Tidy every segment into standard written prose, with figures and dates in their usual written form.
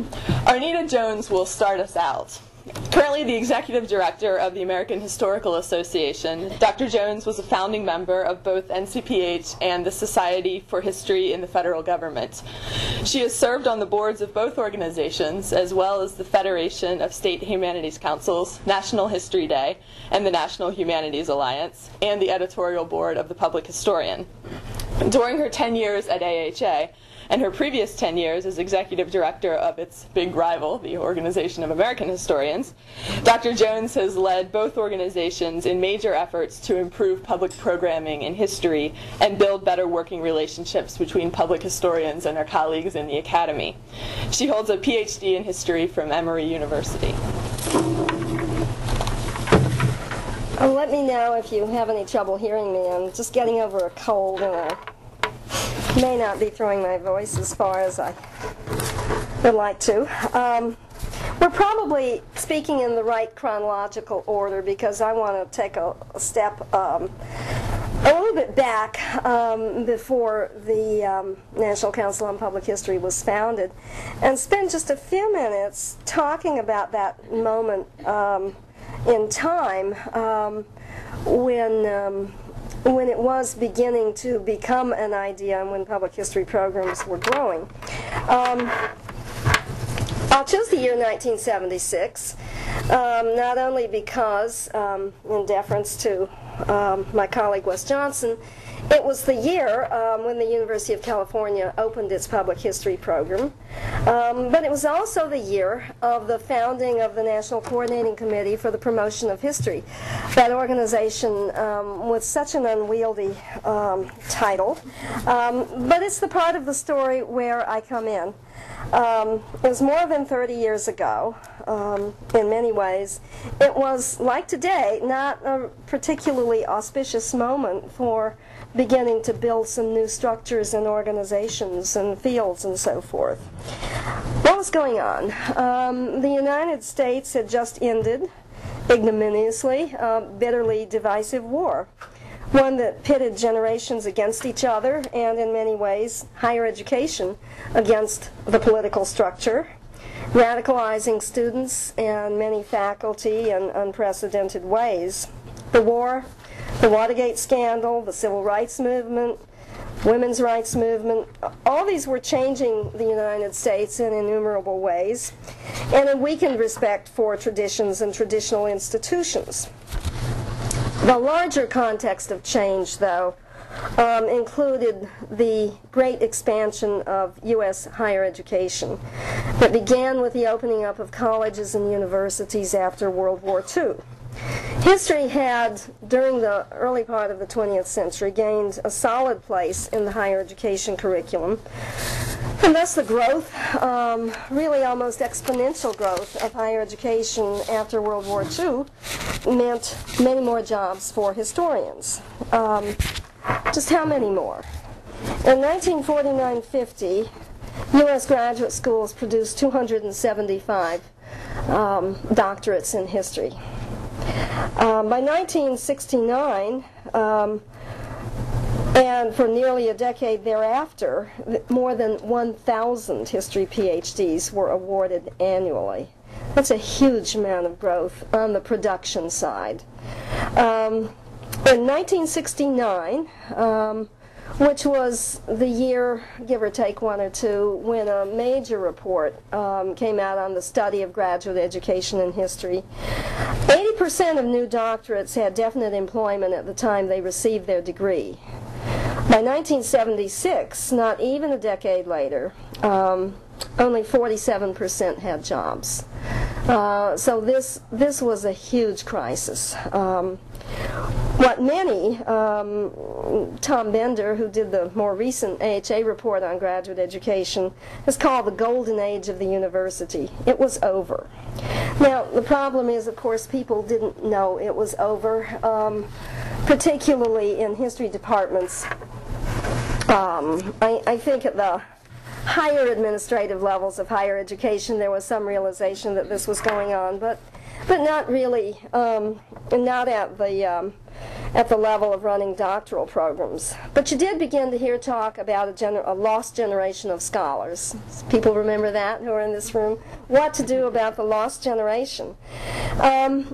Arnita Jones will start us out. Currently the Executive Director of the American Historical Association, Dr. Jones was a founding member of both NCPH and the Society for History in the Federal Government. She has served on the boards of both organizations, as well as the Federation of State Humanities Councils, National History Day, and the National Humanities Alliance, and the editorial board of the Public Historian. During her 10 years at AHA, and her previous 10 years as executive director of its big rival, the Organization of American Historians, Dr. Jones has led both organizations in major efforts to improve public programming in history and build better working relationships between public historians and their colleagues in the academy. She holds a PhD in history from Emory University. Let me know if you have any trouble hearing me. I'm just getting over a cold and I may not be throwing my voice as far as I would like to. We're probably speaking in the right chronological order because I want to take a step a little bit back before the National Council on Public History was founded and spend just a few minutes talking about that moment in time when it was beginning to become an idea and when public history programs were growing. I'll choose the year 1976, not only because, in deference to my colleague Wes Johnson, it was the year when the University of California opened its public history program, but it was also the year of the founding of the National Coordinating Committee for the Promotion of History. That organization with such an unwieldy title, but it's the part of the story where I come in. It was more than 30 years ago, in many ways. It was, like today, not a particularly auspicious moment for beginning to build some new structures and organizations and fields and so forth. What was going on? The United States had just ended, ignominiously, a bitterly divisive war. One that pitted generations against each other and, in many ways, higher education against the political structure, radicalizing students and many faculty in unprecedented ways. The war, the Watergate scandal, the civil rights movement, women's rights movement, all these were changing the United States in innumerable ways, and a weakened respect for traditions and traditional institutions. The larger context of change, though, included the great expansion of U.S. higher education that began with the opening up of colleges and universities after World War II. History had, during the early part of the 20th century, gained a solid place in the higher education curriculum, and thus the growth, really almost exponential growth of higher education after World War II meant many more jobs for historians. Just how many more? In 1949-50, U.S. graduate schools produced 275 doctorates in history. By 1969, and for nearly a decade thereafter, more than 1,000 history PhDs were awarded annually. That's a huge amount of growth on the production side. In 1969, which was the year, give or take one or two, when a major report came out on the study of graduate education in history, 80% of new doctorates had definite employment at the time they received their degree. By 1976, not even a decade later, only 47% had jobs. So this was a huge crisis. What many, Tom Bender, who did the more recent AHA report on graduate education, has called the golden age of the university. It was over. Now, the problem is, of course, people didn't know it was over, particularly in history departments. I think at the higher administrative levels of higher education there was some realization that this was going on, but not really, not at the at the level of running doctoral programs. But you did begin to hear talk about a lost generation of scholars. People remember that who are in this room? What to do about the lost generation.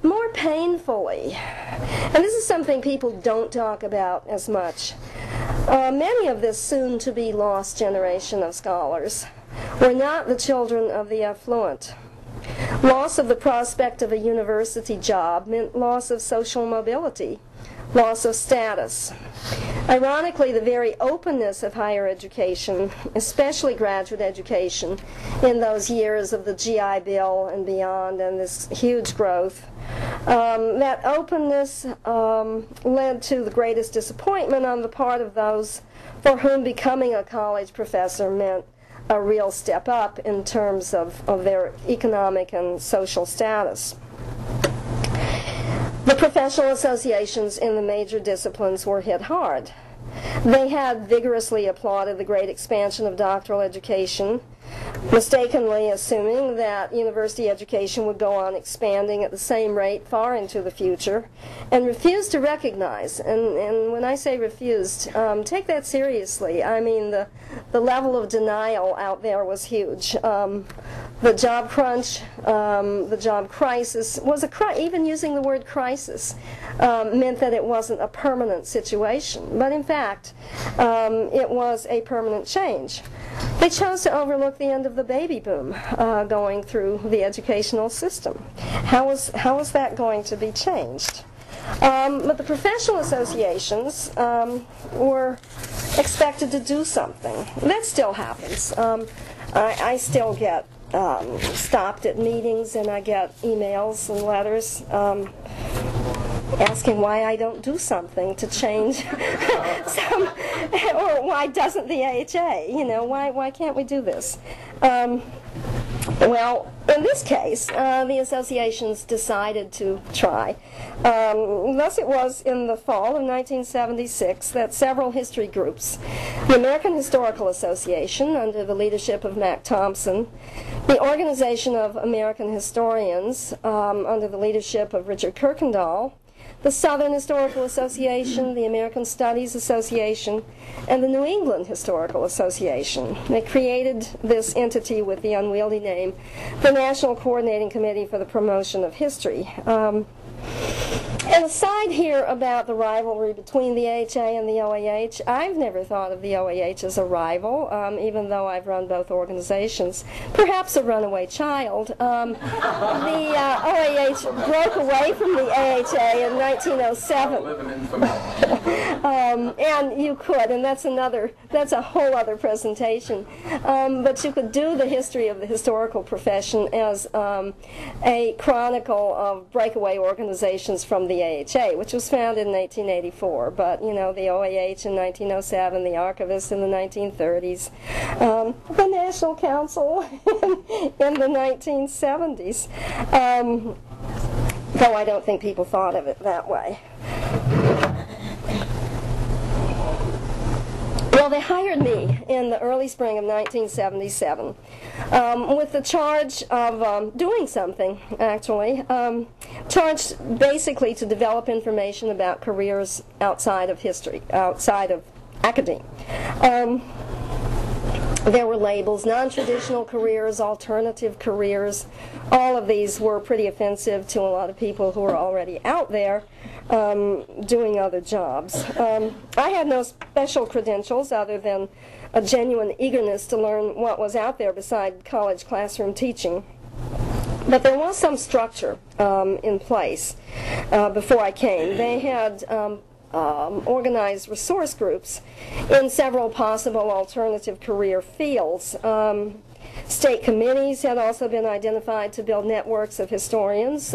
More painfully, and this is something people don't talk about as much, many of this soon-to-be lost generation of scholars were not the children of the affluent. Loss of the prospect of a university job meant loss of social mobility, loss of status. Ironically, the very openness of higher education, especially graduate education, in those years of the GI Bill and beyond and this huge growth, that openness led to the greatest disappointment on the part of those for whom becoming a college professor meant a real step up in terms of their economic and social status. The professional associations in the major disciplines were hit hard. They had vigorously applauded the great expansion of doctoral education, mistakenly assuming that university education would go on expanding at the same rate far into the future, and refused to recognize, and when I say refused, take that seriously. I mean, the level of denial out there was huge. The job crunch, the job crisis, even using the word crisis meant that it wasn't a permanent situation. But in fact, it was a permanent change. They chose to overlook the end of the baby boom going through the educational system. How was that going to be changed? But the professional associations were expected to do something. That still happens. I still get stopped at meetings, and I get emails and letters asking why I don't do something to change or why doesn't the AHA, why can't we do this? Well, in this case, the associations decided to try. Thus it was in the fall of 1976 that several history groups, the American Historical Association under the leadership of Mac Thompson, the Organization of American Historians under the leadership of Richard Kirkendall, the Southern Historical Association, the American Studies Association, and the New England Historical Association. They created this entity with the unwieldy name, the National Coordinating Committee for the Promotion of History. And aside here about the rivalry between the AHA and the OAH, I've never thought of the OAH as a rival, even though I've run both organizations. Perhaps a runaway child. The OAH broke away from the AHA in 1907. And you could, and that's a whole other presentation. But you could do the history of the historical profession as a chronicle of breakaway organizations from the AHA, which was founded in 1884, but the OAH in 1907, the archivists in the 1930s, the National Council in the 1970s, though I don't think people thought of it that way. Well, they hired me in the early spring of 1977 with the charge of doing something, actually, charged basically to develop information about careers outside of history, outside of academia. There were labels, non-traditional careers, alternative careers. All of these were pretty offensive to a lot of people who were already out there doing other jobs. I had no special credentials other than a genuine eagerness to learn what was out there beside college classroom teaching. But there was some structure in place before I came. They had organized resource groups in several possible alternative career fields. State committees had also been identified to build networks of historians.